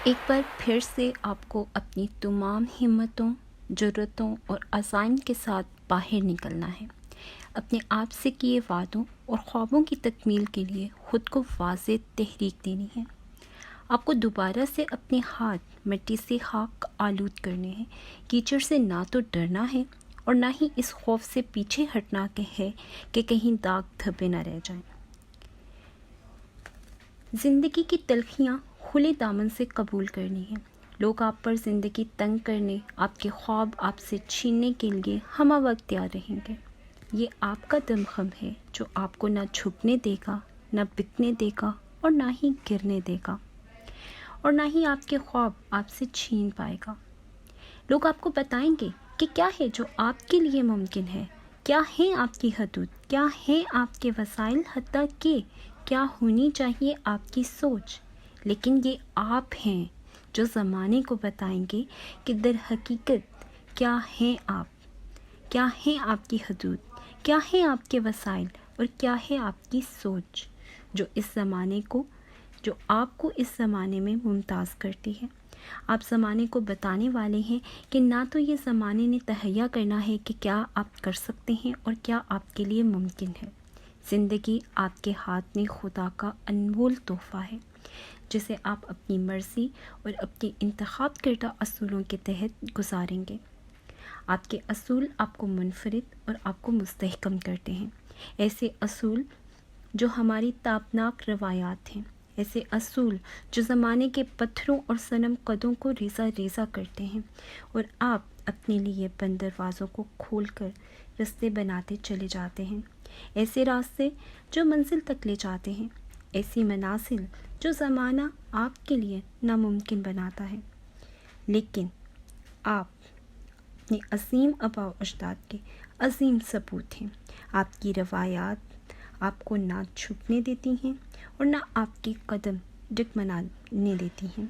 ایک بار پھر سے آپ کو اپنی تمام ہمتوں، جرأتوں اور عزائم کے ساتھ باہر نکلنا ہے۔ اپنے آپ سے کیے وعدوں اور خوابوں کی تکمیل کے لیے خود کو واضح تحریک دینی ہے۔ آپ کو دوبارہ سے اپنے ہاتھ مٹی سے خاک آلود کرنے ہیں۔ کیچڑ سے نہ تو ڈرنا ہے اور نہ ہی اس خوف سے پیچھے ہٹنا ہے کہ کہیں داغ دھبے نہ رہ جائیں۔ زندگی کی تلخیاں کھلے دامن سے قبول کرنی ہیں۔ لوگ آپ پر زندگی تنگ کرنے، آپ کے خواب آپ سے چھیننے کے لیے ہمہ وقت تیار رہیں گے۔ یہ آپ کا دمخم ہے جو آپ کو نہ جھکنے دے گا، نہ بکنے دے گا اور نہ ہی گرنے دے گا، اور نہ ہی آپ کے خواب آپ سے چھین پائے گا۔ لوگ آپ کو بتائیں گے کہ کیا ہے جو آپ کے لیے ممکن ہے، کیا ہیں آپ کی حدود، کیا ہیں آپ کے وسائل، حتیٰ کہ کیا ہونی چاہیے آپ کی سوچ۔ لیکن یہ آپ ہیں جو زمانے کو بتائیں گے کہ در حقیقت کیا ہیں آپ، کیا ہیں آپ کی حدود، کیا ہیں آپ کے وسائل اور کیا ہے آپ کی سوچ، جو آپ کو اس زمانے میں ممتاز کرتی ہے۔ آپ زمانے کو بتانے والے ہیں کہ نہ تو یہ زمانے نے تہیا کرنا ہے کہ کیا آپ کر سکتے ہیں اور کیا آپ کے لیے ممکن ہے۔ زندگی آپ کے ہاتھ میں خدا کا انمول تحفہ ہے، جسے آپ اپنی مرضی اور اپنی انتخاب کردہ اصولوں کے تحت گزاریں گے۔ آپ کے اصول آپ کو منفرد اور آپ کو مستحکم کرتے ہیں۔ ایسے اصول جو ہماری تابناک روایات ہیں، ایسے اصول جو زمانے کے پتھروں اور صنم قدوں کو ریزہ ریزہ کرتے ہیں، اور آپ اپنے لیے بند دروازوں کو کھول کر راستے بناتے چلے جاتے ہیں۔ ایسے راستے جو منزل تک لے جاتے ہیں، ایسی منازل جو زمانہ آپ کے لیے ناممکن بناتا ہے۔ لیکن آپ اپنے عظیم آباء و اجداد کے عظیم ثبوت ہیں۔ آپ کی روایات آپ کو نہ جھکنے دیتی ہیں اور نہ آپ کے قدم ڈگمگانے دیتی ہیں۔